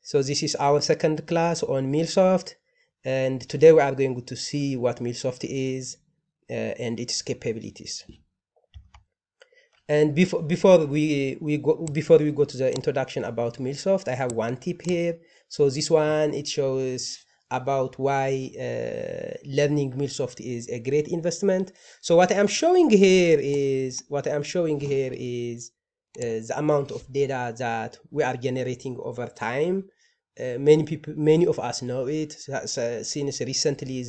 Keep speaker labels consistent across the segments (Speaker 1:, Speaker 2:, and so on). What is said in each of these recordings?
Speaker 1: So this is our second class on MuleSoft, and today we are going to see what MuleSoft is and its capabilities. And before we go to the introduction about MuleSoft, I have one tip here. So this one, it shows about why learning MuleSoft is a great investment. So what I'm showing here is the amount of data that we are generating over time. Many of us know it. Since recently,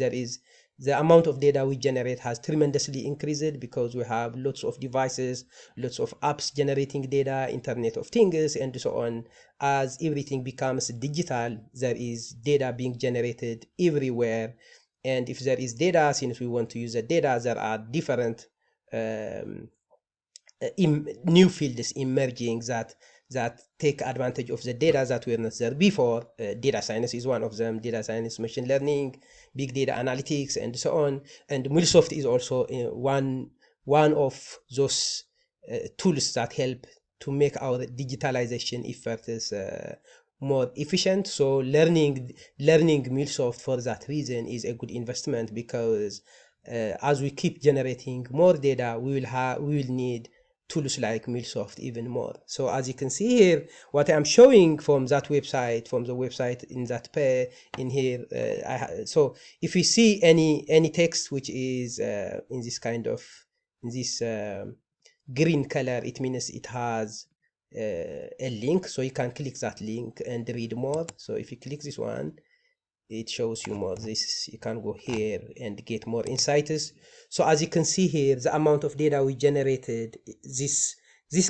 Speaker 1: the amount of data we generate has tremendously increased because we have lots of devices, lots of apps generating data, Internet of Things, and so on. As everything becomes digital, there is data being generated everywhere. And if there is data, since we want to use the data, there are different new fields emerging that take advantage of the data that were not there before. Data science is one of them. Data science, machine learning, big data analytics, and so on. And MuleSoft is also one of those tools that help to make our digitalization efforts more efficient. So learning MuleSoft for that reason is a good investment, because as we keep generating more data, we will need tools like MuleSoft even more. So as you can see here, what I'm showing from the website in that pair in here, so if you see any text which is in this green color, it means it has a link, so you can click that link and read more. So if you click this one, it shows you more. You can go here and get more insights. So as you can see here, the amount of data we generated, this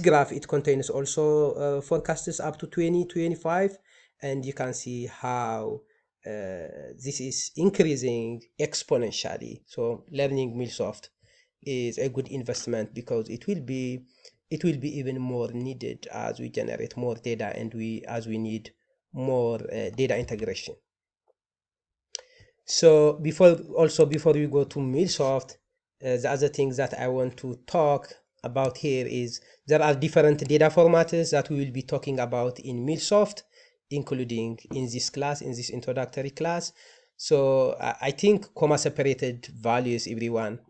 Speaker 1: graph, it contains also forecasts up to 2025, and you can see how this is increasing exponentially. So learning MuleSoft is a good investment, because it will be even more needed as we generate more data and as we need more data integration. So before we go to MuleSoft, the other thing that I want to talk about here is there are different data formats that we will be talking about in MuleSoft, including in this introductory class. So I think comma separated values,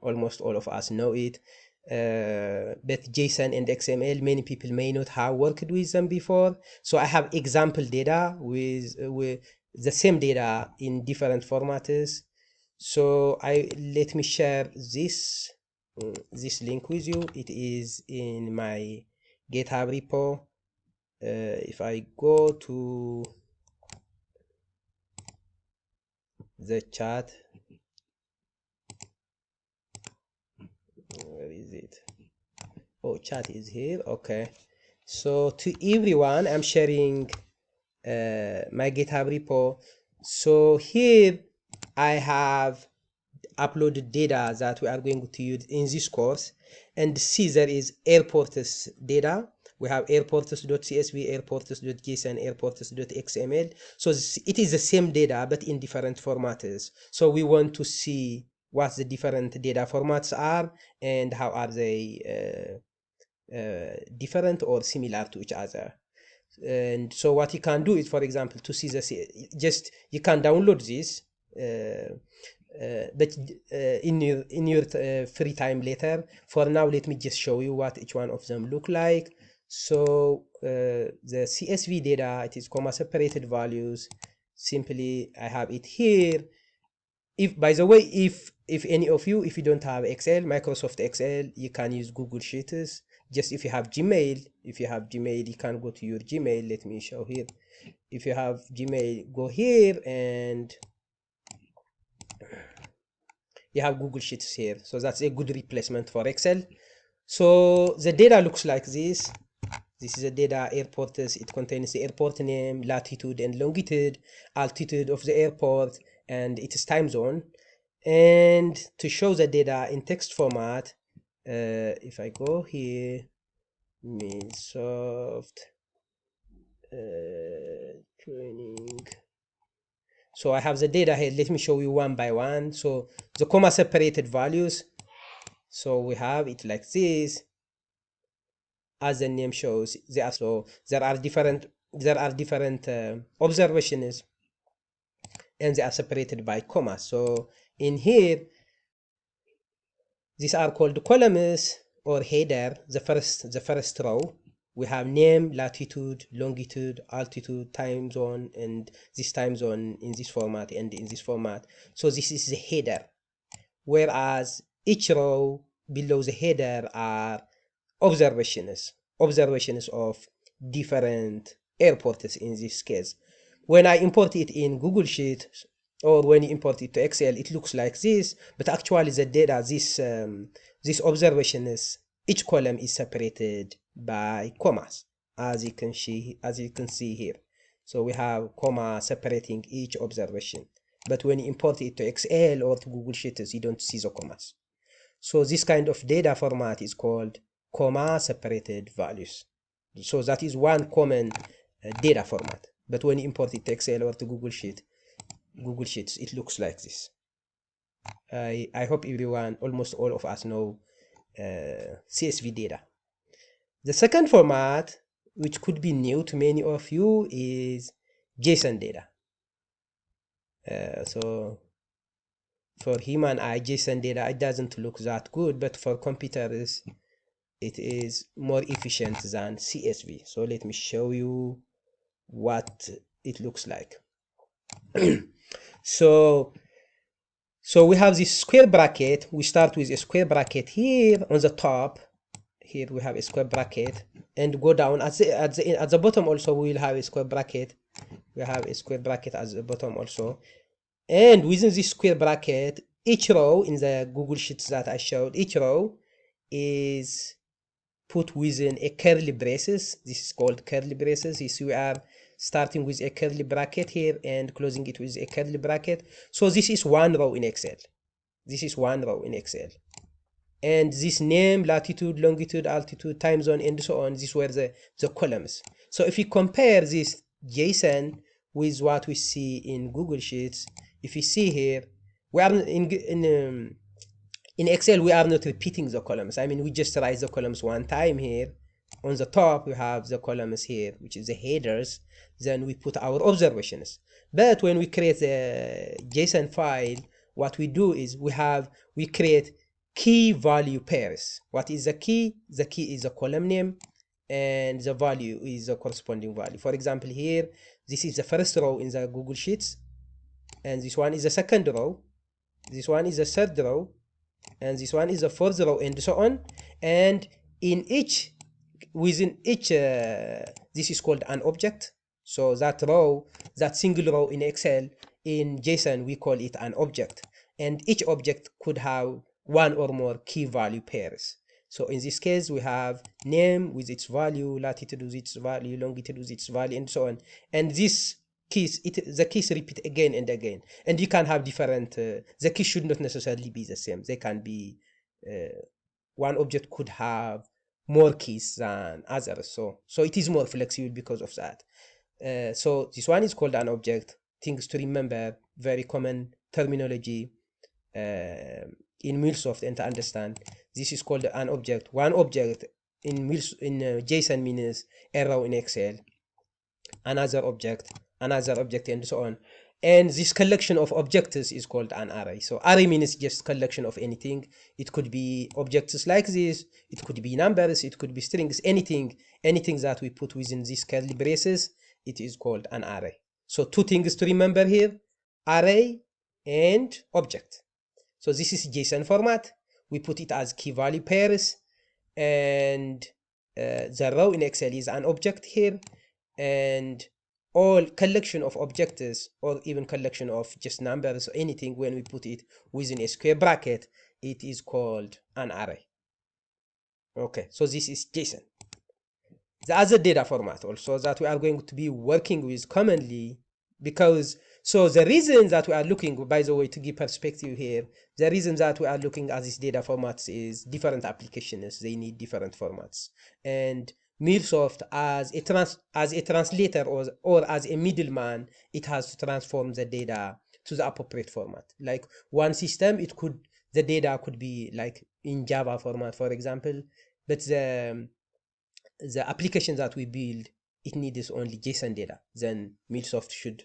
Speaker 1: almost all of us know it. But JSON and XML, many people may not have worked with them before. So I have example data with the same data in different formats. So let me share this link with you. It is in my GitHub repo. If I go to the chat, where is it? Oh, chat is here. Okay. So to everyone, I'm sharing my GitHub repo. So here I have uploaded data that we are going to use in this course, and see there is airports data. We have airports.csv, airports.json, airports.xml. So it is the same data but in different formats. So we want to see what the different data formats are and how are they different or similar to each other. And so what you can do is, for example, to see this, you can download this, but in your free time later. For now, let me just show you what each one of them look like. So the CSV data, it is comma separated values. Simply, I have it here. By the way, if any of you, if you don't have Excel, Microsoft Excel, you can use Google Sheets. Just if you have Gmail, you can go to your Gmail. Let me show here. If you have Gmail, go here and you have Google Sheets here. So that's a good replacement for Excel. So the data looks like this. This is the data airports. It contains the airport name, latitude and longitude, altitude of the airport, and its time zone. And to show the data in text format, if I go here, MuleSoft training. So I have the data here. Let me show you one by one. So the comma separated values. So we have it like this. As the name shows, there are different there are different observations, and they are separated by commas. So in here, these are called columns or header. The first row, we have name, latitude, longitude, altitude, time zone, and this time zone in this format and in this format. So this is the header. Whereas each row below the header are observations of different airports in this case. When I import it in Google Sheet, or when you import it to Excel, it looks like this, but actually the data, this observations, each column is separated by commas, as you can see here. So we have comma separating each observation. But when you import it to Excel or to Google Sheets, you don't see the commas. So this kind of data format is called comma separated values. So that is one common data format. But when you import it to Excel or to Google Sheets, it looks like this. I hope everyone, almost all of us, know CSV data. The second format, which could be new to many of you, is JSON data. So for human eye, JSON data, it doesn't look that good, but for computers, it is more efficient than CSV. So let me show you what it looks like. So we have this square bracket. We start with a square bracket here on the top. Here we have a square bracket, and go down at the bottom also we will have a square bracket. We have a square bracket at the bottom also. And within this square bracket, each row in the Google Sheets that I showed, each row is put within a curly braces. This is called curly braces. You see, we are starting with a curly bracket here and closing it with a curly bracket. So this is one row in Excel. And this name, latitude, longitude, altitude, time zone, and so on, these were the columns. So if you compare this JSON with what we see in Google Sheets, if you see here, we are in Excel, we are not repeating the columns. I mean, we just write the columns one time here. On the top, we have the columns here, which is the headers. Then we put our observations. But when we create the JSON file, what we do is we create key value pairs. What is the key? The key is the column name, and the value is the corresponding value. For example, here, this is the first row in the Google Sheets, and this one is the second row, this one is the third row, and this one is the fourth row, and so on. And within each, this is called an object. So that single row in Excel, in JSON, we call it an object. And each object could have one or more key value pairs. So in this case, we have name with its value, latitude with its value, longitude with its value, and so on. And this the keys repeat again and again. And you can have different, the keys should not necessarily be the same. They can be, one object could have more keys than others. So it is more flexible because of that. So this one is called an object. Things to remember, very common terminology in MuleSoft and to understand. This is called an object. One object in JSON means a row in Excel. Another object, and so on. And this collection of objects is called an array. So array means just collection of anything. It could be objects like this, it could be numbers, it could be strings, anything that we put within these curly braces, it is called an array. So two things to remember here: array and object. So this is JSON format. We put it as key value pairs, and the row in Excel is an object here, and all collection of objects, or even collection of just numbers or anything, when we put it within a square bracket, it is called an array. Okay, so this is JSON. The other data format also that we are going to be working with commonly, because so the reason that we are looking, by the way, to give perspective here, the reason that we are looking at these data formats is different applications, they need different formats. And MuleSoft, as a translator or as a middleman, it has to transform the data to the appropriate format. Like one system, the data could be like in Java format, for example, but the application that we build it needs only JSON data, then MuleSoft should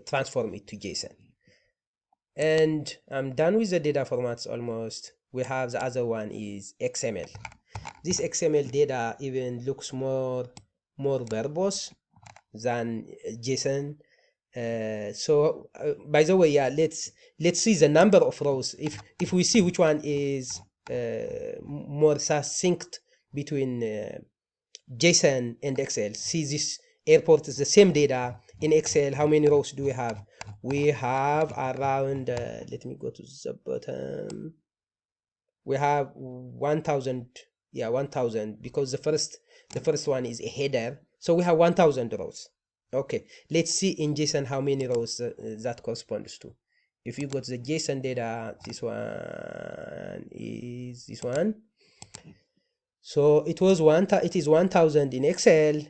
Speaker 1: transform it to JSON. And I'm done with the data formats almost. We have the other one is XML. This XML data even looks more verbose than JSON. By the way, yeah, let's see the number of rows. If we see which one is more succinct between JSON and Excel. See, this airport is the same data in Excel. How many rows do we have? We have around, let me go to the bottom. We have 1000, yeah, 1000, because the first one is a header. So we have 1000 rows. Okay, let's see in JSON how many rows that corresponds to. If you go to the JSON data, this one is this one. So it is 1000 in Excel.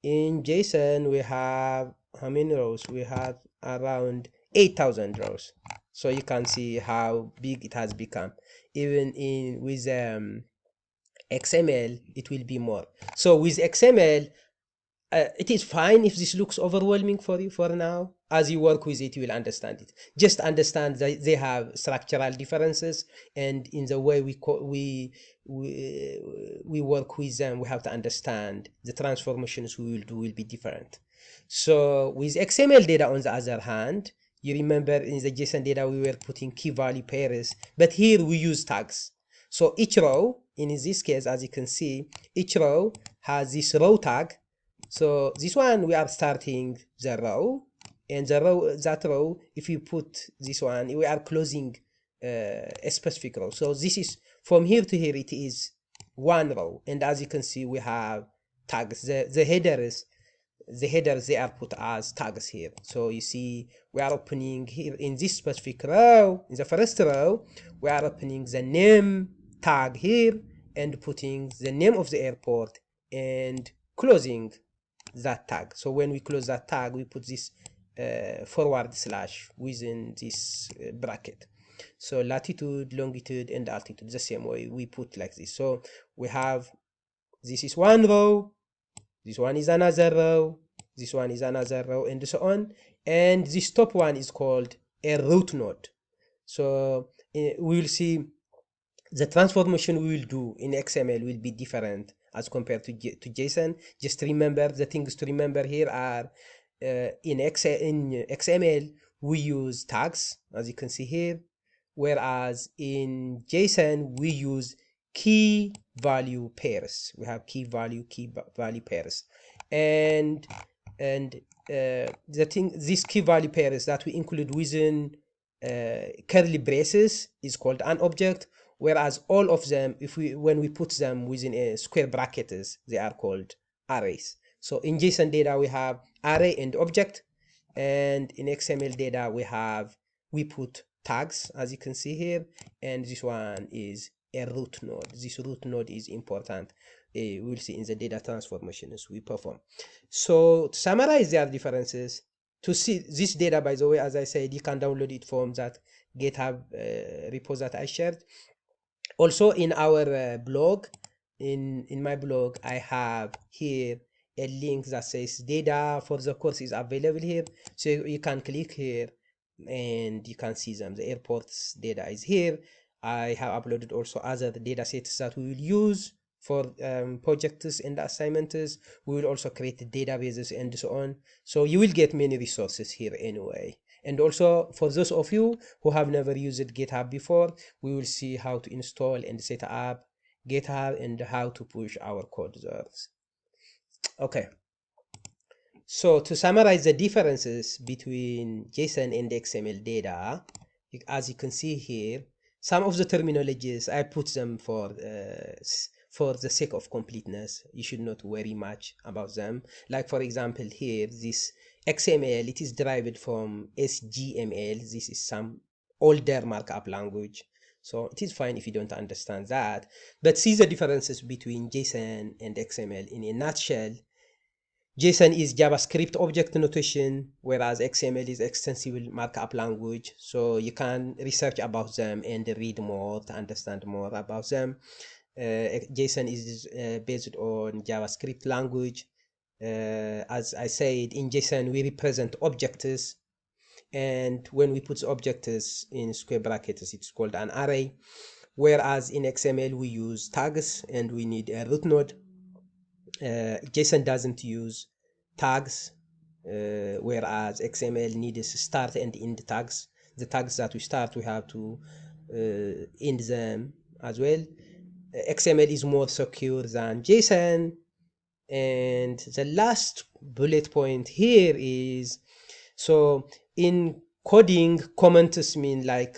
Speaker 1: In JSON, we have how many rows? We have around 8000 rows. So you can see how big it has become. Even with XML, it will be more. So with XML, it is fine if this looks overwhelming for you for now. As you work with it, you will understand it. Just understand that they have structural differences, and in the way we work with them, we have to understand the transformations we will do will be different. So with XML data, on the other hand, you remember in the JSON data we were putting key value pairs, but here we use tags. So each row, in this case, as you can see, each row has this row tag. So this one, we are starting the row, and that row, if you put this one, we are closing a specific row. So this is from here to here, it is one row, and as you can see, we have tags. The headers, they are put as tags here. So you see, we are opening here in this specific row, in the first row, we are opening the name tag here and putting the name of the airport and closing that tag. So when we close that tag, we put this forward slash within this bracket. So latitude, longitude, and altitude, the same way we put like this. So we have, this is one row, this one is another row, this one is another row, and so on. And this top one is called a root node. So we will see the transformation we will do in XML will be different as compared to JSON. Just remember, the things to remember here are in XML we use tags, as you can see here, whereas in JSON we use key value pairs. We have key value pairs, and these key value pairs that we include within curly braces is called an object, whereas all of them, when we put them within a square brackets, they are called arrays. So in JSON data we have array and object, and in XML data we put tags, as you can see here, and this one is a root node. This root node is important. We'll see in the data transformations we perform. So to summarize their differences, to see this data, by the way, as I said, you can download it from that GitHub repo that I shared. Also in our blog, in my blog, I have here a link that says data for the course is available here. So you can click here and you can see them. The airport's data is here. I have uploaded also other data sets that we will use for projects and assignments. We will also create databases and so on. So you will get many resources here anyway. And also for those of you who have never used GitHub before, we will see how to install and set up GitHub and how to push our code there. Okay. So to summarize the differences between JSON and XML data, as you can see here, some of the terminologies, I put them for the sake of completeness. You should not worry much about them. Like for example here, this XML, it is derived from SGML. This is some older markup language. So it is fine if you don't understand that. But see the differences between JSON and XML in a nutshell. JSON is JavaScript object notation, whereas XML is extensible markup language. So you can research about them and read more to understand more about them. JSON is based on JavaScript language, As I said, in JSON, we represent objects. And when we put objects in square brackets, it's called an array. Whereas in XML, we use tags and we need a root node. JSON doesn't use tags, whereas XML needs start and end tags. The tags that we start, we have to end them as well. XML is more secure than JSON. And the last bullet point here is, so in coding, comments mean like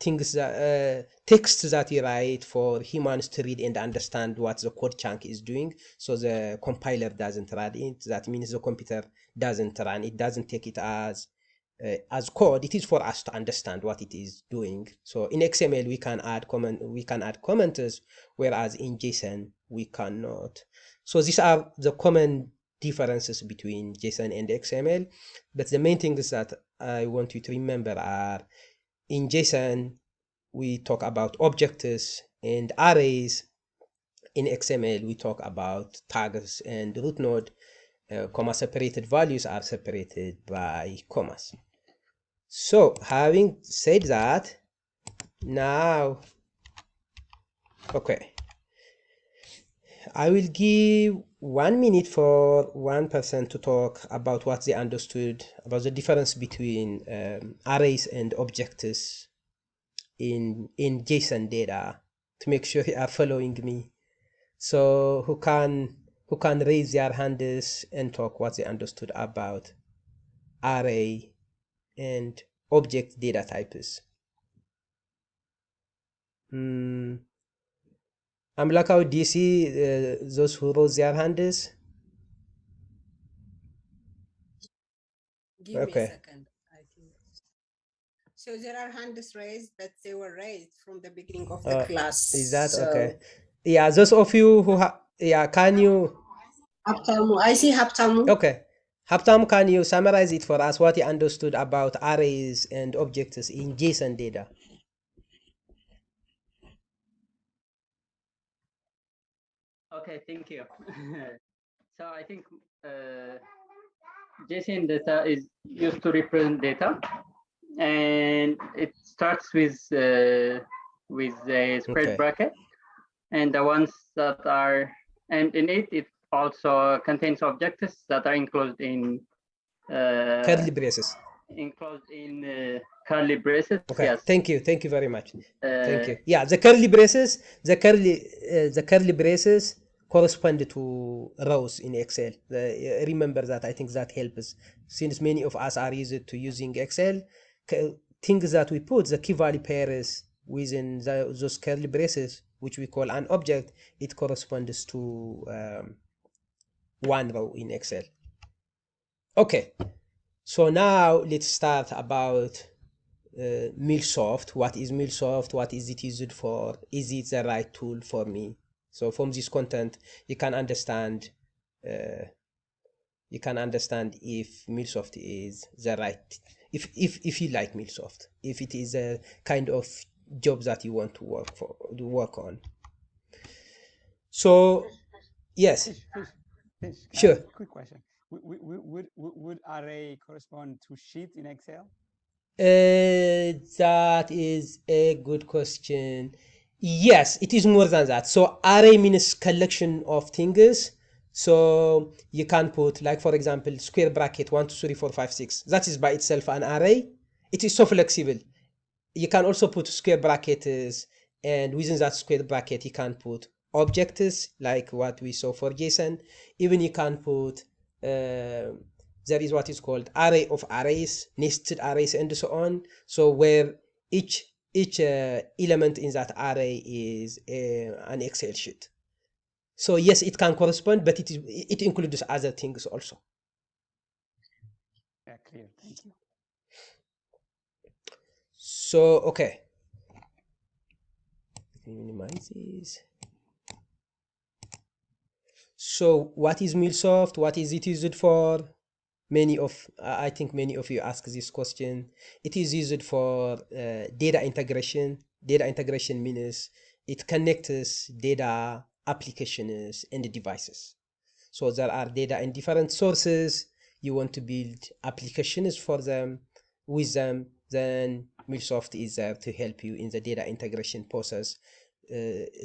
Speaker 1: things that text that you write for humans to read and understand what the code chunk is doing. So the compiler doesn't run it. That means the computer doesn't run it, doesn't take it as code. It is for us to understand what it is doing. So in XML we can add commenters, whereas in JSON we cannot. So these are the common differences between JSON and XML. But the main things that I want you to remember are, in JSON we talk about objects and arrays. In XML we talk about tags and root node. Comma separated values are separated by commas. So having said that, now, okay, I will give 1 minute for one person to talk about what they understood about the difference between arrays and objects in JSON data, to make sure you are following me. So who can raise their hands and talk what they understood about array and object data types? I'm like, how do you see those who rose their hands?
Speaker 2: Give me a second, I think. So there are hands raised, but they were raised from the beginning of the class.
Speaker 1: Is that
Speaker 2: so
Speaker 1: okay? Yeah, those of you who can you?
Speaker 2: Haptamu, I see Haptamu.
Speaker 1: Okay. Haptam, can you summarize it for us, what you understood about arrays and objects in JSON data?
Speaker 3: Okay, thank you. So I think JSON data is used to represent data, and it starts with a square bracket, and the ones that are, and in it also contains objects that are enclosed in
Speaker 1: curly braces.
Speaker 3: Enclosed in curly braces.
Speaker 1: Okay.
Speaker 3: Yes.
Speaker 1: Thank you very much. Thank you. Yeah, the curly braces, the curly braces correspond to rows in Excel. Remember that. I think that helps, since many of us are used to using Excel. Things that we put, the key value pairs within those curly braces, which we call an object, it corresponds to one row in Excel. Okay, so now let's start about MuleSoft. What is MuleSoft? What is it used for? Is it the right tool for me? So from this content, you can understand if MuleSoft is the right, if you like MuleSoft, if it is a kind of job that you want to work on. So yes, sure.
Speaker 4: Quick question: would array correspond to sheet in Excel?
Speaker 1: That is a good question. Yes, it is more than that. So array means collection of things. So you can put, like, for example, square bracket 1 2 3 4 5 6. That is by itself an array. It is so flexible. You can also put square brackets, and within that square bracket you can put objects like what we saw for JSON. Even you can put there is what is called array of arrays, nested arrays, and so on. So where each element in that array is an Excel sheet. So yes, it can correspond, but it includes other things also.
Speaker 4: Yeah, clear. Thank you.
Speaker 1: So okay, let me minimize this. So what is MuleSoft? What is it used for? I think many of you ask this question. It is used for data integration. Data integration means it connects data, applications, and devices. So there are data in different sources. You want to build applications for them, with them, then MuleSoft is there to help you in the data integration process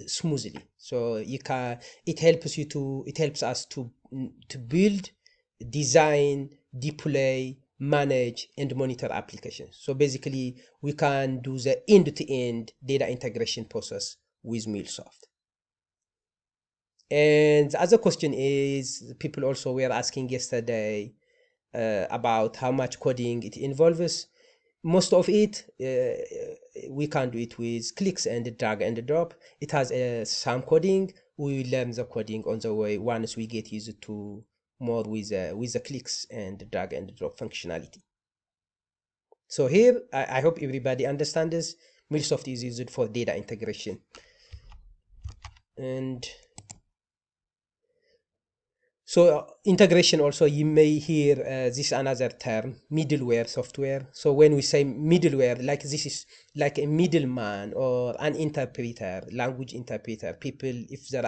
Speaker 1: smoothly. So it helps us to build, design, deploy, manage, and monitor applications. So basically, we can do the end-to-end data integration process with MuleSoft. And the other question is, people also were asking yesterday about how much coding it involves. Most of it, we can do it with clicks and drag and drop. It has some coding. We will learn the coding on the way once we get used to more with the clicks and drag and drop functionality. So here, I hope everybody understands this. MuleSoft is used for data integration. And so integration also, you may hear this another term, middleware software. So when we say middleware, like this is like a middleman or an interpreter, language interpreter. People, if there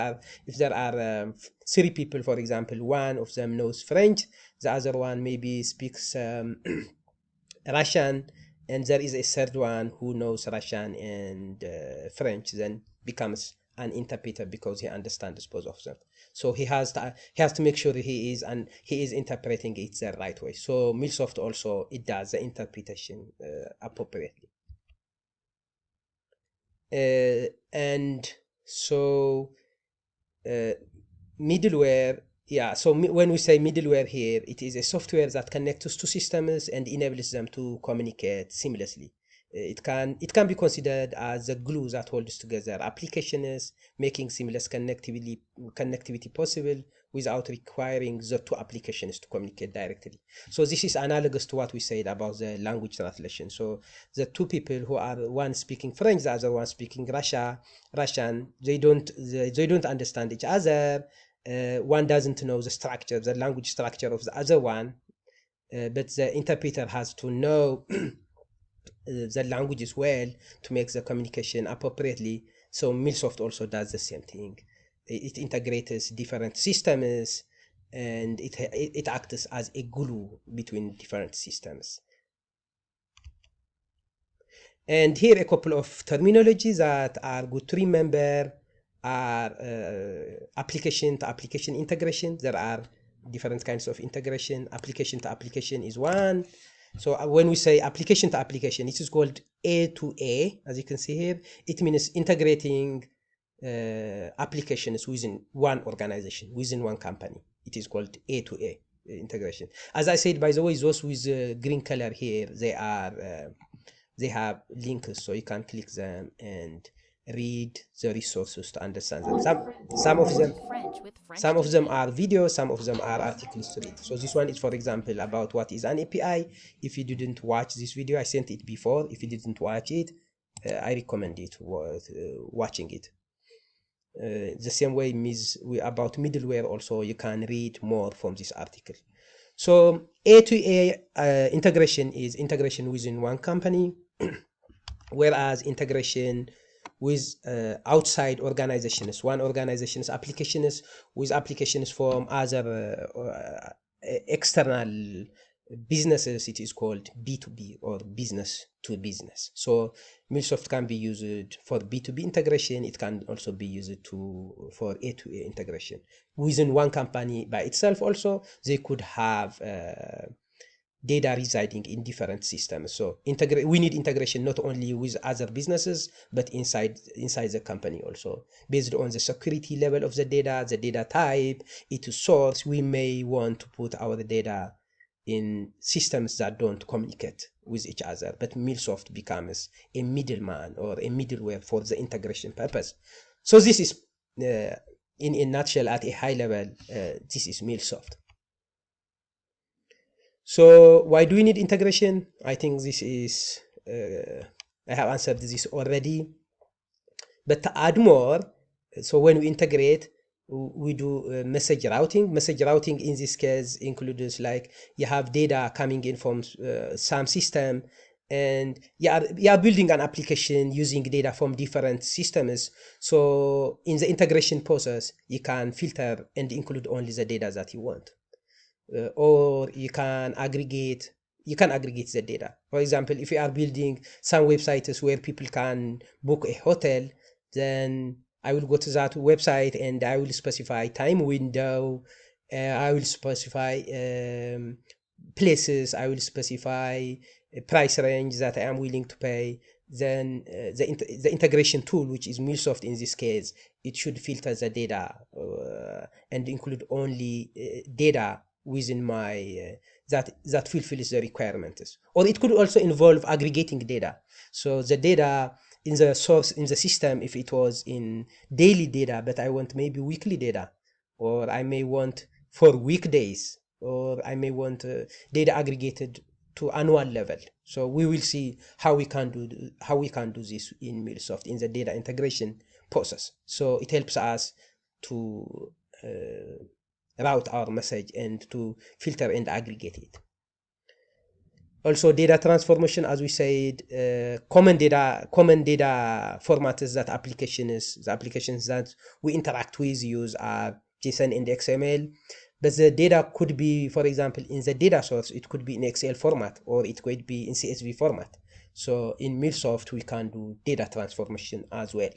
Speaker 1: are 3 people, for example, one of them knows French, the other one maybe speaks Russian, and there is a third one who knows Russian and French, then becomes an interpreter because he understands both of them. So he has to make sure he is interpreting it the right way. So MuleSoft also, it does the interpretation appropriately. And so middleware, yeah, so when we say middleware here, it is a software that connects to systems and enables them to communicate seamlessly. It can be considered as the glue that holds together applications, making seamless connectivity possible without requiring the 2 applications to communicate directly. So this is analogous to what we said about the language translation. So the 2 people who are one speaking French, the other one speaking Russian, they don't understand each other. One doesn't know the language structure of the other one, but the interpreter has to know the language as well to make the communication appropriately. So MuleSoft also does the same thing. It integrates different systems, and it acts as a glue between different systems. And here a couple of terminologies that are good to remember are application to application integration. There are different kinds of integration. Application to application is one. So when we say application to application, it is called A to A, as you can see here. It means integrating applications within one organization, within one company. It is called A to A integration. As I said, by the way, those with green color here, they have links, so you can click them and read the resources to understand them. Some of them are videos, some of them are articles to read. So this one is, for example, about what is an API. If you didn't watch this video, I sent it before. If you didn't watch it, I recommend it watching it. The same way about middleware also, you can read more from this article. So A to A integration is integration within one company, whereas integration with outside organizations, one organization's applications with applications from other external businesses, it is called B2B or business to business. So MuleSoft can be used for B2B integration. It can also be used for A to A integration. Within one company by itself also, they could have data residing in different systems. So we need integration not only with other businesses, but inside the company also. Based on the security level of the data type, its source, we may want to put our data in systems that don't communicate with each other, but MuleSoft becomes a middleman or a middleware for the integration purpose. So this is, in a nutshell, at a high level, this is MuleSoft. So why do we need integration? I think this is, I have answered this already, but to add more, so when we integrate, we do message routing. Message routing in this case includes, like, you have data coming in from some system, and you are building an application using data from different systems. So in the integration process, you can filter and include only the data that you want, or you can aggregate the data. For example, if you are building some websites where people can book a hotel, then I will go to that website and I will specify time window, I will specify places, I will specify a price range that I am willing to pay. Then the integration tool, which is MuleSoft in this case, it should filter the data and include only data within my that fulfills the requirements. Or it could also involve aggregating data. So the data in the source in the system, if it was in daily data, but I want maybe weekly data, or I may want for weekdays, or I may want data aggregated to annual level. So we will see how we can do this in MuleSoft in the data integration process. So it helps us to route our message and to filter and aggregate it. Also, data transformation, as we said, common data formats that the applications that we interact with use are JSON and XML. But the data could be, for example, in the data source, it could be in Excel format, or it could be in CSV format. So in MuleSoft, we can do data transformation as well.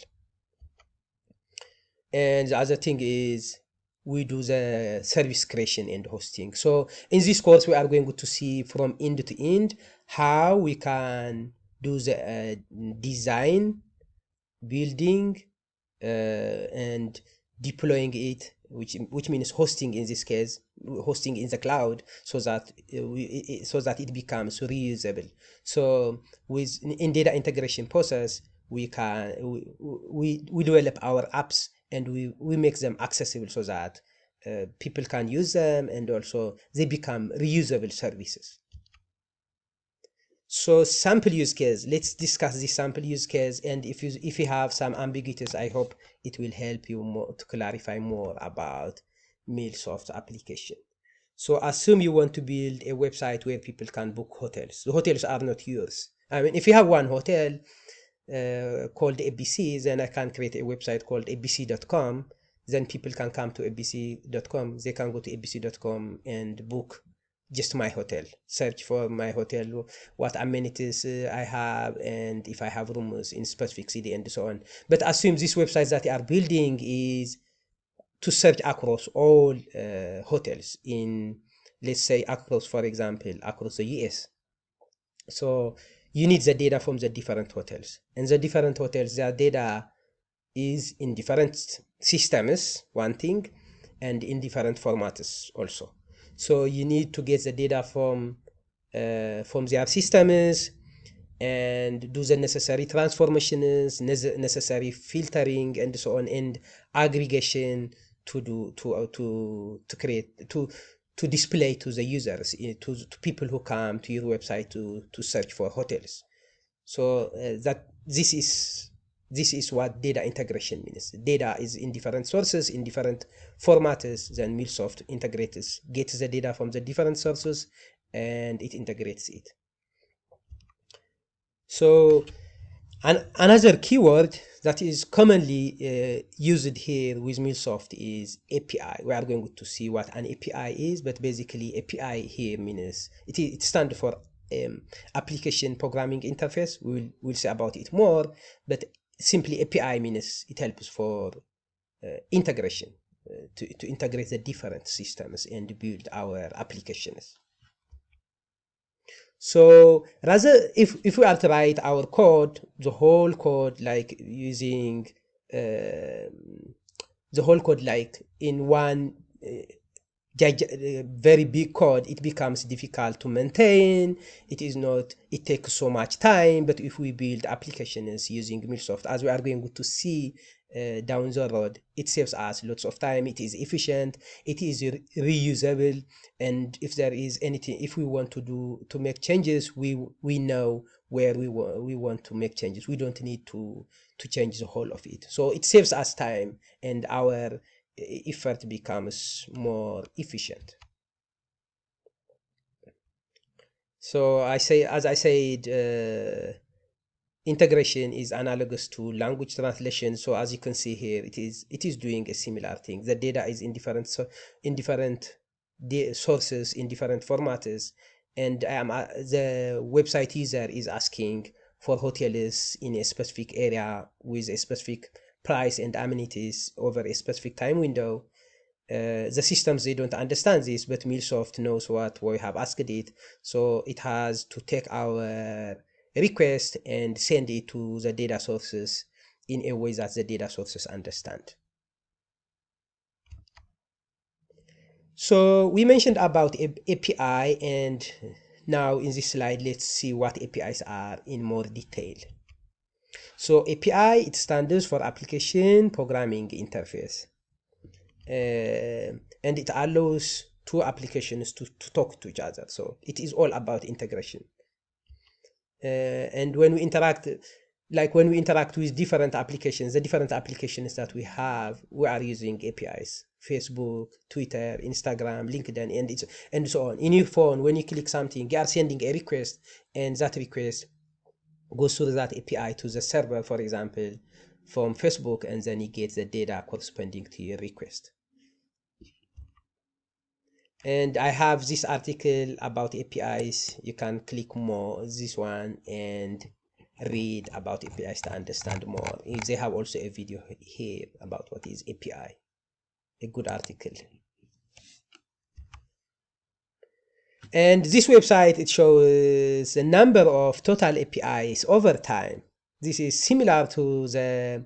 Speaker 1: And the other thing is we do the service creation and hosting. So in this course, we are going to see from end to end how we can do the design, building, and deploying it, which means hosting in this case, hosting in the cloud, so that it becomes reusable. So in data integration process, we develop our apps and we make them accessible so that people can use them, and also they become reusable services. So sample use case, let's discuss the sample use case, and if you have some ambiguities, I hope it will help you more to clarify more about MuleSoft application. So assume you want to build a website where people can book hotels. The hotels are not yours. I mean, if you have one hotel called ABC, then I can create a website called abc.com. Then people can come to abc.com. They can go to abc.com and book just my hotel, search for my hotel, what amenities I have, and if I have rooms in specific city, and so on. But assume this website that you are building is to search across all hotels in, let's say, for example, across the US. So you need the data from the different hotels, and the different hotels, their data is in different systems, one thing, and in different formats also. So you need to get the data from their systems and do the necessary transformations, necessary filtering, and so on, and aggregation to display to the users, to people who come to your website to search for hotels. So that this is what data integration means. Data is in different sources, in different formats. Then MuleSoft gets the data from the different sources and it integrates it. So another keyword that is commonly used here with MuleSoft is API. We are going to see what an API is, but basically API here means it stands for application programming interface. We'll say about it more, but simply API means it helps for integration, to integrate the different systems and build our applications. So rather, if we are to write our code, the whole code like using the whole code like in one very big code, it becomes difficult to maintain. It takes so much time. But if we build applications using MuleSoft, as we are going to see down the road, it saves us lots of time. It is efficient, it is reusable, and if there is anything, if we want to make changes, we know where we want to make changes. We don't need to change the whole of it. So it saves us time and our effort becomes more efficient. So as I said, integration is analogous to language translation. So as you can see here, it is doing a similar thing. The data is in different sources in different formats, and the website user is asking for hotels in a specific area with a specific price and amenities over a specific time window. The systems, they don't understand this, but MuleSoft knows what we have asked it, so it has to take our request and send it to the data sources in a way that the data sources understand. So we mentioned about API, and now in this slide, let's see what APIs are in more detail. So API, it stands for Application Programming Interface. And it allows two applications to talk to each other. So it is all about integration. And when we interact, with different applications, the different applications that we are using APIs: Facebook, Twitter, Instagram, LinkedIn, and so on. In your phone, when you click something, you are sending a request, and that request goes through that API to the server, for example, from Facebook, and then you get the data corresponding to your request. And I have this article about APIs. You can click more this one and read about APIs to understand more. They have also a video here about what is API, a good article. And this website, it shows the number of total APIs over time. This is similar to the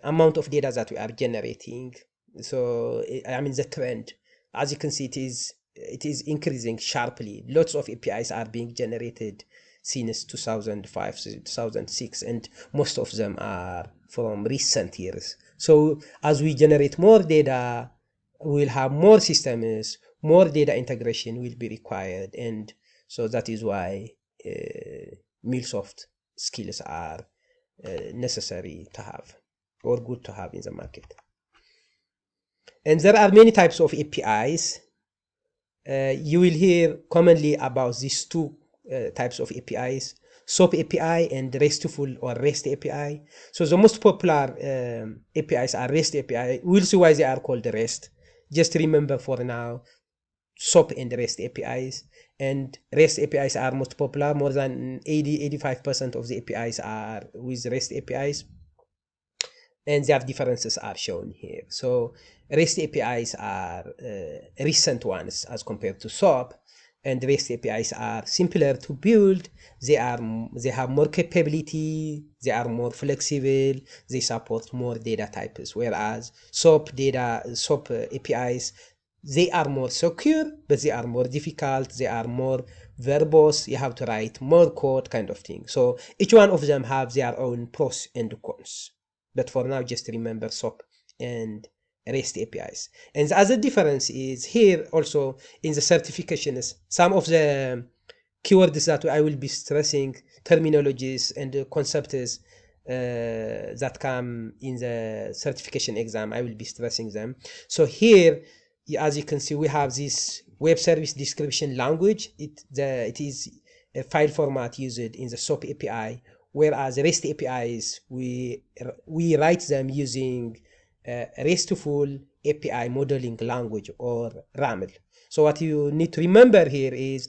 Speaker 1: amount of data that we are generating. So I mean the trend. As you can see, it is increasing sharply. Lots of APIs are being generated since 2005, 2006, and most of them are from recent years. So as we generate more data, we'll have more systems, more data integration will be required, and so that is why MuleSoft skills are necessary to have, or good to have in the market. And there are many types of APIs. You will hear commonly about these two types of APIs: SOAP API and RESTful or REST API. So the most popular APIs are REST API. We'll see why they are called REST. Just remember for now, SOAP and REST APIs. And REST APIs are most popular. More than 85% of the APIs are with REST APIs. And their differences are shown here. So REST APIs are recent ones as compared to SOAP, and REST APIs are simpler to build. They have more capability. They are more flexible. They support more data types. Whereas SOAP APIs, they are more secure, but they are more difficult. They are more verbose. You have to write more code, kind of thing. So each one of them have their own pros and cons. But for now, just remember SOAP and REST APIs. And the other difference is here also in the certifications. Some of the keywords that I will be stressing, terminologies and concepts that come in the certification exam, I will be stressing them. So here, as you can see, we have this web service description language. It is a file format used in the SOAP API, whereas REST APIs, we write them using RESTful API modeling language, or RAML. So what you need to remember here is,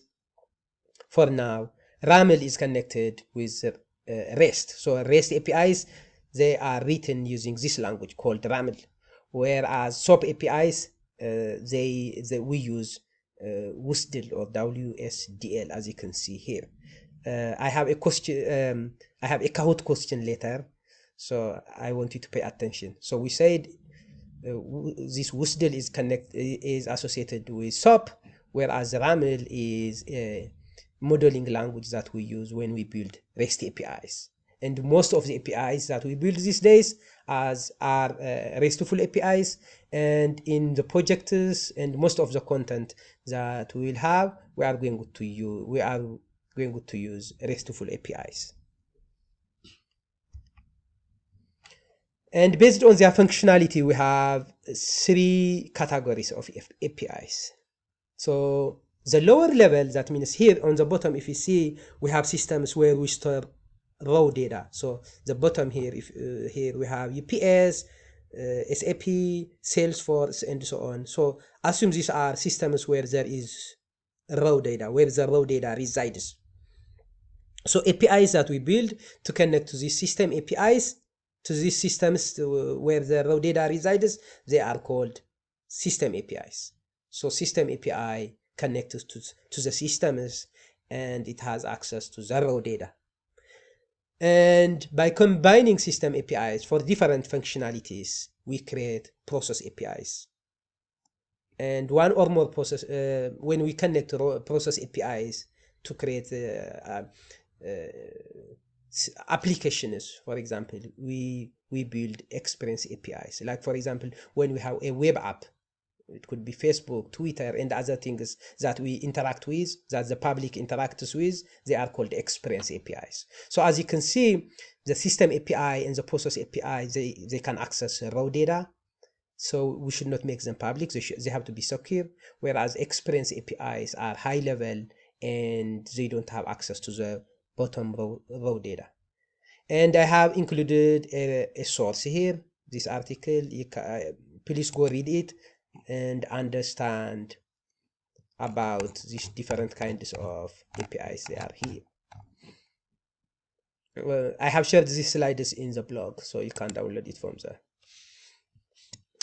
Speaker 1: for now, RAML is connected with REST. So REST APIs, they are written using this language called RAML, whereas SOAP APIs, we use WSDL or WSDL, as you can see here. I have a question. I have a Kahoot question later, so I want you to pay attention. So we said this WSDL is associated with SOAP, whereas RAML is a modeling language that we use when we build REST APIs. And most of the APIs that we build these days are RESTful APIs, and in the projects and most of the content that we will have, we are going to use RESTful APIs. And based on their functionality, we have three categories of APIs. So The lower level, that means here on the bottom, if you see, we have systems where we store raw data. So the bottom here, if here we have UPS, SAP, Salesforce, and so on. So assume these are systems where there is raw data, where the raw data resides. So APIs that we build to connect to these system APIs, to these systems where the raw data resides, they are called system APIs. So system API connects to the systems, and it has access to the raw data. And by combining system APIs for different functionalities, we create process APIs. And one or more process, when we connect process APIs to create applications, for example, we build experience APIs. Like, for example, when we have a web app, it could be Facebook, Twitter, and other things that we interact with, that the public interacts with, they are called experience APIs. So as you can see, the system API and the process API, they can access raw data. So we should not make them public. They have to be secure, whereas experience APIs are high level and they don't have access to the bottom raw data. And I have included a source here, this article. Please go read it and understand about these different kinds of APIs they are here. Well, I have shared these slides in the blog, so you can download it from there.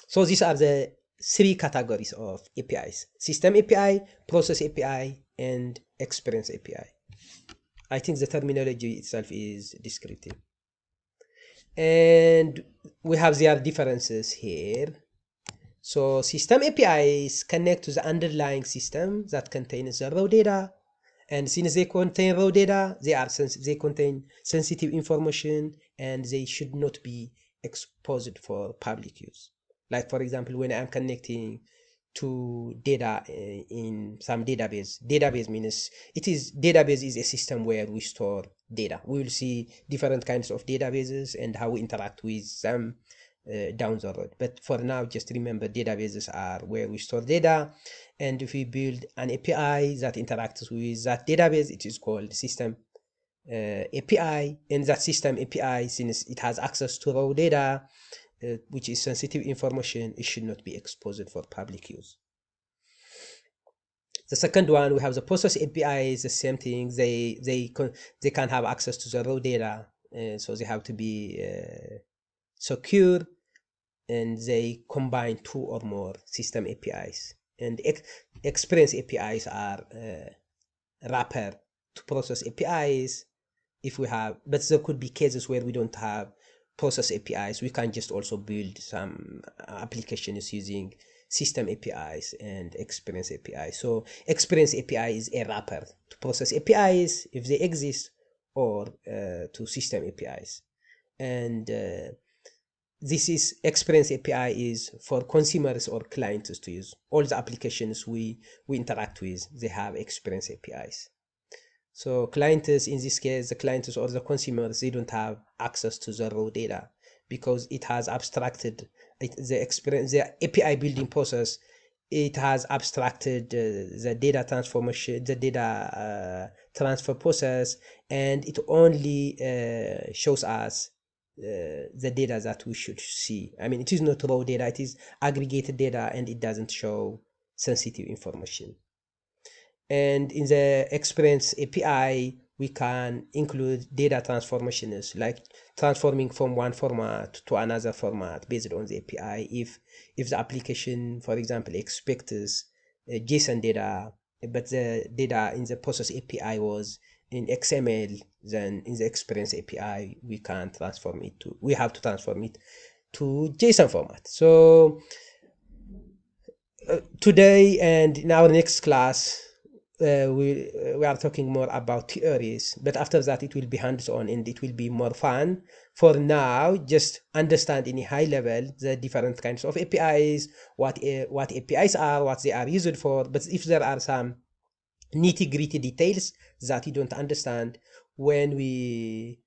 Speaker 1: So these are the three categories of APIs: system API, process API, and experience API. I think the terminology itself is descriptive. And we have their differences here. So system APIs connect to the underlying system that contains the raw data, and since they contain raw data, they contain sensitive information, and they should not be exposed for public use. Like, for example, when I'm connecting to data in some database means database is a system where we store data. We will see different kinds of databases and how we interact with them down the road. But for now, just remember, databases are where we store data, and if we build an API that interacts with that database, it is called system API. And that system API, since it has access to raw data, which is sensitive information, it should not be exposed for public use. The second one, we have the process API, is the same thing. They can have access to the raw data, so they have to be secure, and they combine two or more system APIs. And experience APIs are wrapper to process APIs if we have, but there could be cases where we don't have process APIs. We can just also build some applications using system APIs and experience APIs. So experience API is a wrapper to process APIs if they exist, or to system APIs. And this is experience API is for consumers or clients to use. All the applications we interact with, they have experience APIs. So clients, in this case, the clients or the consumers, they don't have access to the raw data because it has abstracted the API building process. It has abstracted the data transformation, the data transfer process, and it only shows us the data that we should see. I mean, it is not raw data, it is aggregated data, and it doesn't show sensitive information. And in the experience API, we can include data transformations, like transforming from one format to another format based on the API. If the application, for example, expects JSON data, but the data in the process API was in XML, then in the experience API, we have to transform it to JSON format. So today and in our next class, we are talking more about theories, but after that it will be hands-on and it will be more fun. For now, just understand in a high level the different kinds of APIs, what APIs are, what they are used for. But if there are some nitty-gritty details that you don't understand, when we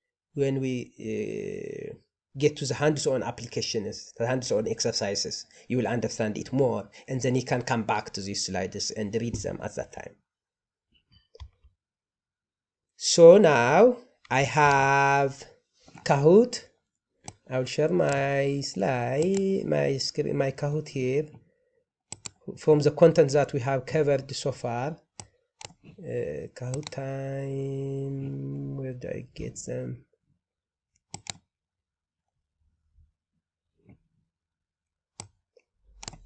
Speaker 1: get to the hands-on applications, the hands-on exercises, you will understand it more, and then you can come back to these slides and read them at that time. So now I have Kahoot. I'll share my slide, my screen, my Kahoot here from the content that we have covered so far. Kahoot time, where do I get them?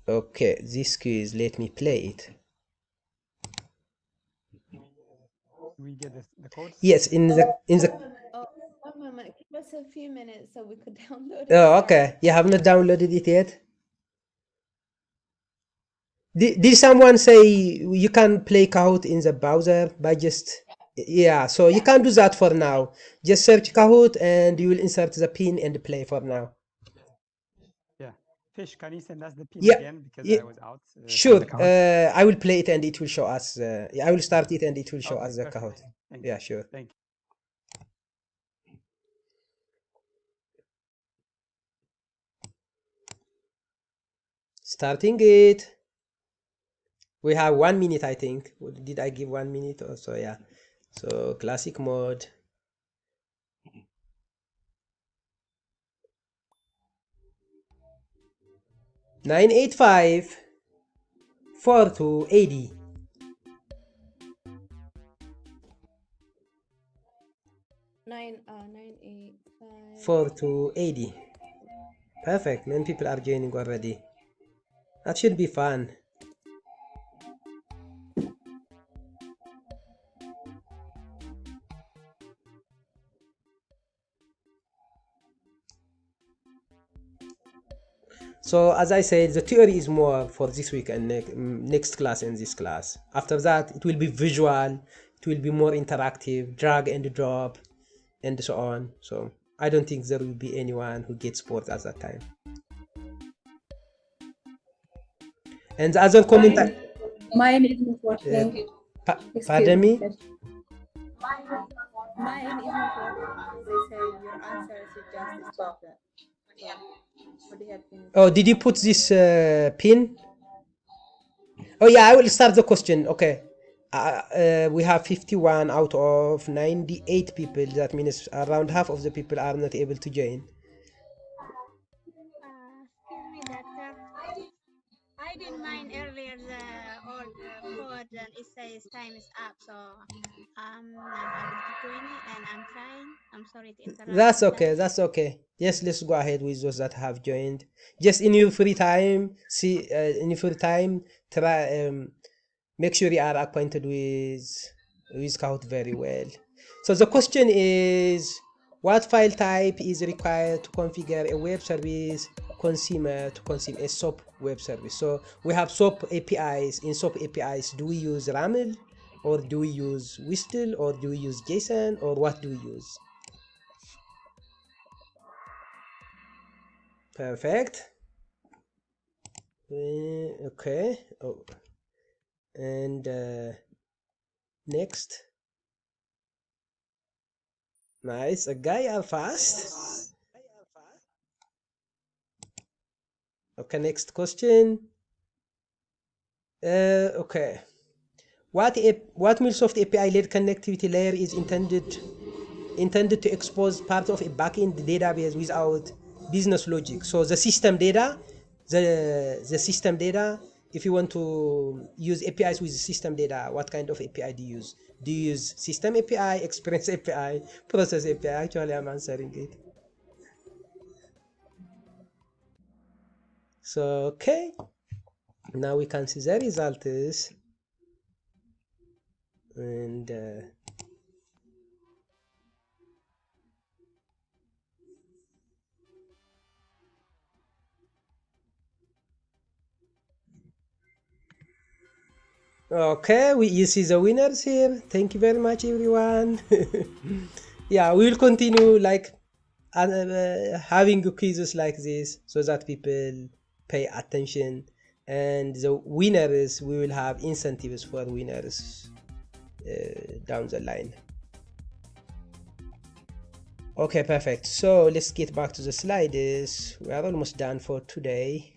Speaker 1: Okay, this quiz, let me play it.
Speaker 4: We get the codes?
Speaker 1: Yes, in the
Speaker 5: Oh, one moment. Give us a few minutes so we could download it.
Speaker 1: Oh, okay. You have not downloaded it yet? Did someone say you can play Kahoot in the browser by just... Yeah, so you can do that for now. Just search Kahoot and you will insert the pin and play for now.
Speaker 4: Yeah. Fish, can you send us the pin
Speaker 1: Yeah,
Speaker 4: again? Because
Speaker 1: yeah,
Speaker 4: I was out. from
Speaker 1: Sure.
Speaker 4: the Kahoot.
Speaker 1: I will play it and it will show us. I will start it and it will show
Speaker 4: Okay,
Speaker 1: us the
Speaker 4: perfect.
Speaker 1: Kahoot.
Speaker 4: Thank
Speaker 1: Yeah,
Speaker 4: you.
Speaker 1: sure.
Speaker 4: Thank you.
Speaker 1: Starting it. We have 1 minute, I think. Did I give 1 minute or so? Yeah. So classic mode. (985) 4280.
Speaker 5: 985.
Speaker 1: 4280. Perfect. Many people are joining already. That should be fun. So as I said, the theory is more for this week and next class and this class. After that, it will be visual, it will be more interactive, drag and drop, and so on. So I don't think there will be anyone who gets bored at that time. And the other comment...
Speaker 6: Mine isn't working.
Speaker 1: Pardon me?
Speaker 5: Mine is not working. They say your answer suggests stop that.
Speaker 1: Oh, did you put this pin? Oh yeah, I will start the question. Okay. We have 51 out of 98 people. That means around half of the people are not able to join.
Speaker 7: Excuse me, doctor. I didn't mind earlier the old code and it says time is up, so I'm not able to join it and I'm trying. I'm sorry to interrupt.
Speaker 1: That's okay. That's okay. Yes, let's go ahead with those that have joined. Just in your free time, try make sure you are acquainted with Kahoot very well. So the question is, what file type is required to configure a web service consumer to consume a SOAP web service? So we have SOAP APIs. In SOAP APIs, do we use RAML, or do we use WSDL, or do we use JSON, or what do we use? Perfect. Okay. Oh. And next. Nice. A guy are fast. Okay, next question. Okay. What MuleSoft API-led connectivity layer is intended to expose part of a backend database without business logic? So the system data, if you want to use APIs with system data, what kind of API do you use? Do you use system API, experience API, process API? Actually, I'm answering it. So, okay. Now we can see the results. And okay, you see the winners here. Thank you very much, everyone. Yeah, we will continue like having quizzes like this so that people pay attention, and the winners, we will have incentives for winners down the line. Okay, perfect. So let's get back to the slides. We are almost done for today.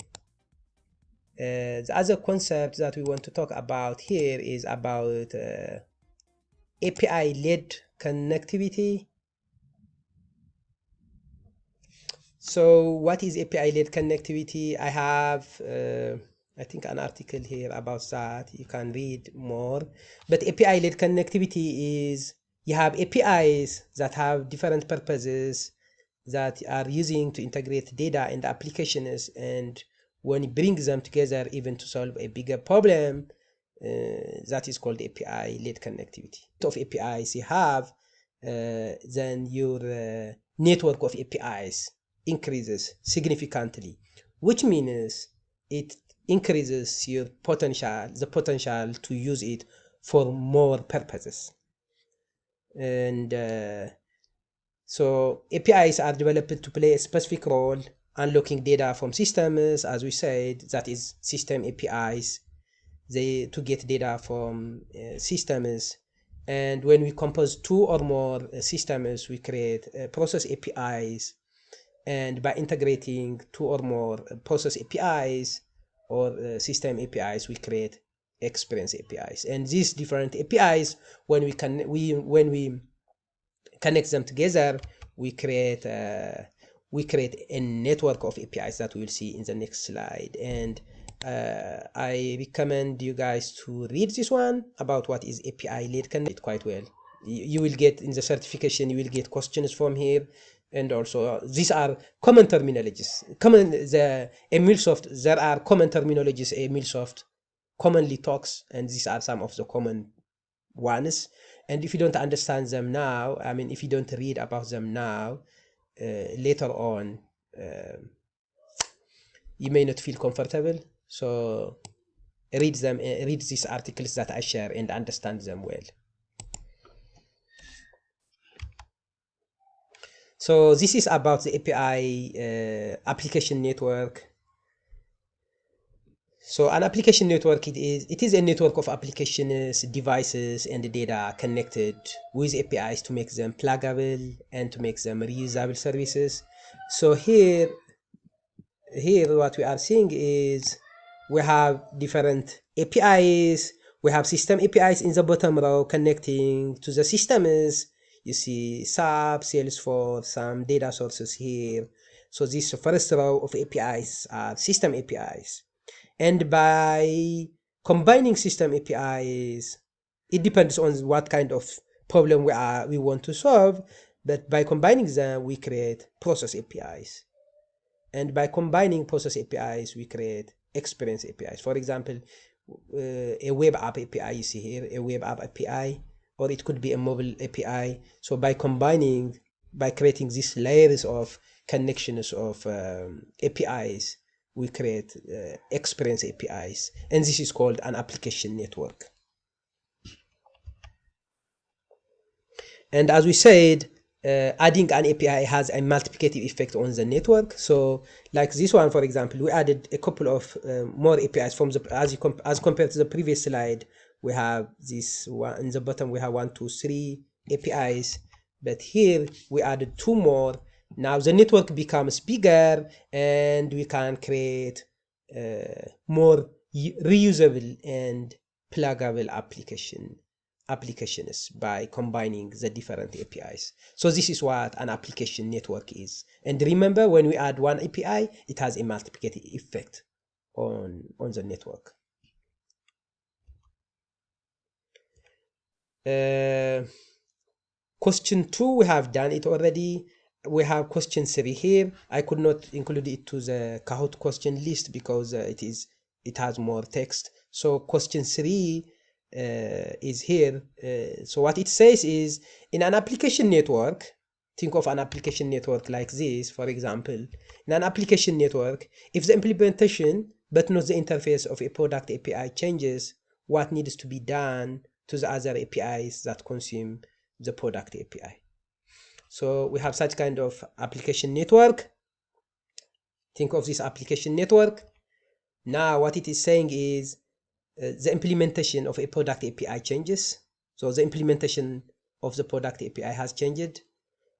Speaker 1: The other concept that we want to talk about here is about API-led connectivity. So what is API-led connectivity? I have, I think, an article here about that. You can read more. But API-led connectivity is you have APIs that have different purposes that are using to integrate data and applications, and when you bring them together even to solve a bigger problem, that is called API-led connectivity. Of APIs you have, then your network of APIs increases significantly, which means it increases your potential, the potential to use it for more purposes. And so APIs are developed to play a specific role unlocking data from systems, as we said, that is system APIs. They to get data from systems, and when we compose two or more systems, we create process APIs, and by integrating two or more process APIs or system APIs, we create experience APIs. And these different APIs, when we connect them together, we create a network of APIs that we'll see in the next slide. And I recommend you guys to read this one about what is API-led connectivity quite well. You will get in the certification, you will get questions from here, and also these are common terminologies. MuleSoft, there are common terminologies MuleSoft commonly talks, and these are some of the common ones. And if you don't understand them now, I mean, if you don't read about them now, later on, you may not feel comfortable. So read them, read these articles that I share and understand them well. So this is about the API application network. So an application network, it is a network of applications, devices, and data connected with APIs to make them pluggable and to make them reusable services. So here what we are seeing is we have different APIs. We have system APIs in the bottom row connecting to the systems. You see SAP, Salesforce, some data sources here. So this first row of APIs are system APIs. And by combining system APIs, it depends on what kind of problem we want to solve, but by combining them, we create process APIs. And by combining process APIs, we create experience APIs. For example, a web app API, you see here, a web app API, or it could be a mobile API. So by creating these layers of connections of APIs, we create experience APIs, and this is called an application network. And as we said, adding an API has a multiplicative effect on the network. So like this one, for example, we added a couple of more APIs from the as compared to the previous slide. We have this one in the bottom, we have 1, 2, 3 APIs, but here we added 2 more. Now the network becomes bigger, and we can create more reusable and pluggable applications by combining the different APIs. So this is what an application network is. And remember, when we add one API, it has a multiplicative effect on the network. Question 2, we have done it already. We have question 3 here. I could not include it to the Kahoot question list because it has more text. So question 3 is here. So what it says is, in an application network, think of an application network like this, for example. In an application network, if the implementation but not the interface of a product API changes, what needs to be done to the other APIs that consume the product API? So we have such kind of application network. Think of this application network. Now what it is saying is the implementation of a product API changes. So the implementation of the product API has changed.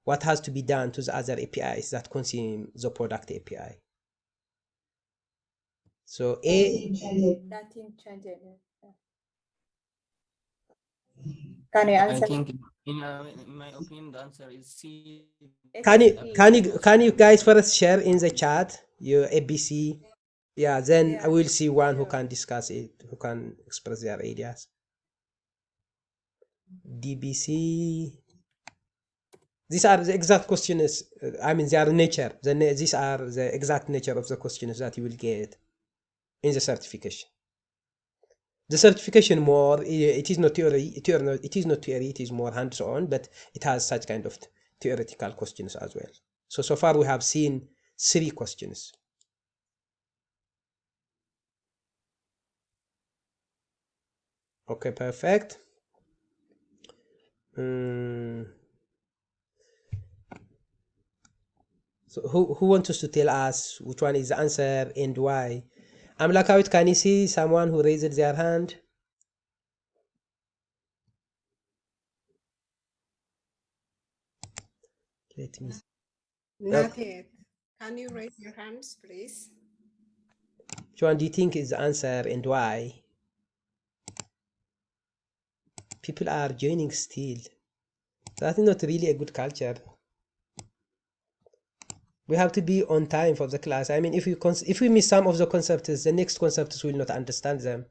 Speaker 1: What has to be done to the other APIs that consume the product API? So
Speaker 5: Nothing changed.
Speaker 6: Can you
Speaker 8: I
Speaker 6: answer?
Speaker 8: think, in my opinion, the answer is C.
Speaker 1: Can you guys first share in the chat your ABC? Yeah, then
Speaker 5: Yeah,
Speaker 1: I will see one who
Speaker 5: sure.
Speaker 1: can discuss it, who can express their ideas. DBC. These are the exact questions. I mean, they are nature. These are the exact nature of the questions that you will get in the certification. The certification more, it is not theory. It is not theory. It is more hands-on, but it has such kind of theoretical questions as well. So far we have seen 3 questions. Okay, perfect. So who wants us to tell us which one is the answer and why? I'm like, how can you see someone who raised their hand? Let me see.
Speaker 2: Not yet. Can you raise your hands, please?
Speaker 1: Which one do you think is the answer and why? People are joining still. That's not really a good culture. We have to be on time for the class. I mean, if we miss some of the concepts, the next concepts will not understand them.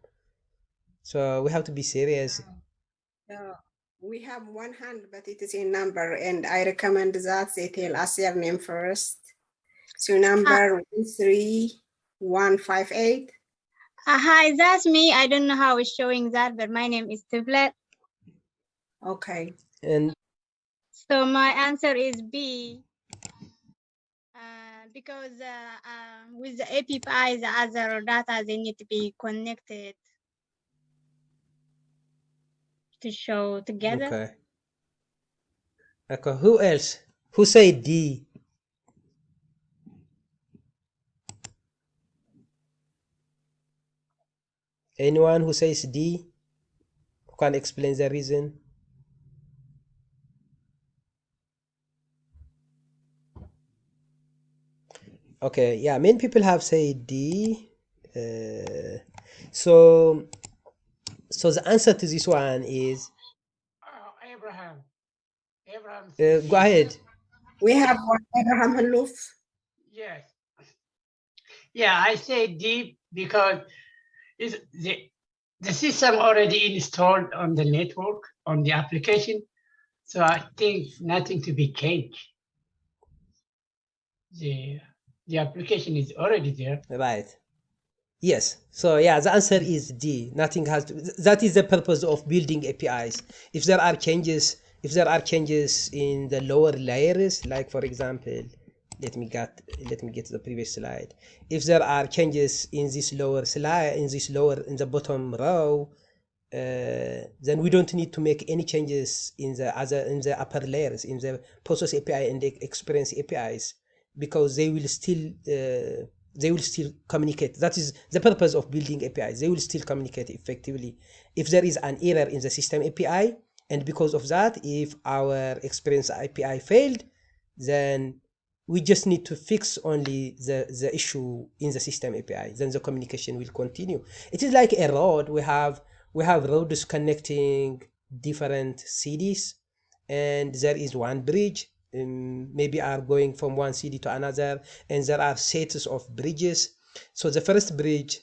Speaker 1: So we have to be serious.
Speaker 2: We have one hand, but it is in number, and I recommend that they tell us their name first. So number 13158.
Speaker 7: Hi, that's me. I don't know how it's showing that, but my name is Tiflet.
Speaker 2: Okay.
Speaker 1: And
Speaker 7: So my answer is B. Because with the API, the other data, they need to be connected to show together.
Speaker 1: Okay. Who else? Who said D? Anyone who says D? Who can explain the reason? Okay, yeah, many people have said D. So the answer to this one is
Speaker 9: Abraham.
Speaker 1: go ahead.
Speaker 2: We have one Abraham Haluf.
Speaker 9: Yes. Yeah, I say D because it's the system already installed on the network, on the application. So I think nothing to be changed. The application is already there.
Speaker 1: Right. Yes. So yeah, the answer is D. Nothing has to, that is the purpose of building APIs. If there are changes in the lower layers, like for example, let me get to the previous slide. If there are changes in this lower slide, in the bottom row, then we don't need to make any changes in the upper layers, in the process API and the experience APIs, because they will still communicate. That is the purpose of building APIs. They will still communicate effectively. If there is an error in the system API, and because of that, if our experience API failed, then we just need to fix only the issue in the system API. Then the communication will continue. It is like a road. We have roads connecting different cities, and there is one bridge. Maybe are going from one city to another, and there are sets of bridges. So the first bridge,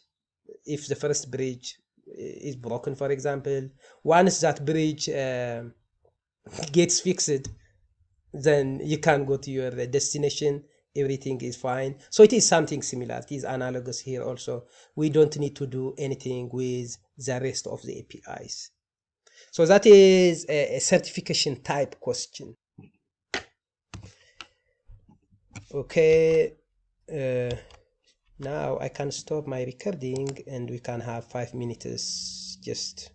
Speaker 1: if the first bridge is broken, for example, once that bridge gets fixed, then you can go to your destination. Everything is fine. So it is something similar. It is analogous here also. We don't need to do anything with the rest of the APIs. So that is a certification type question. Okay, now I can stop my recording and we can have 5 minutes just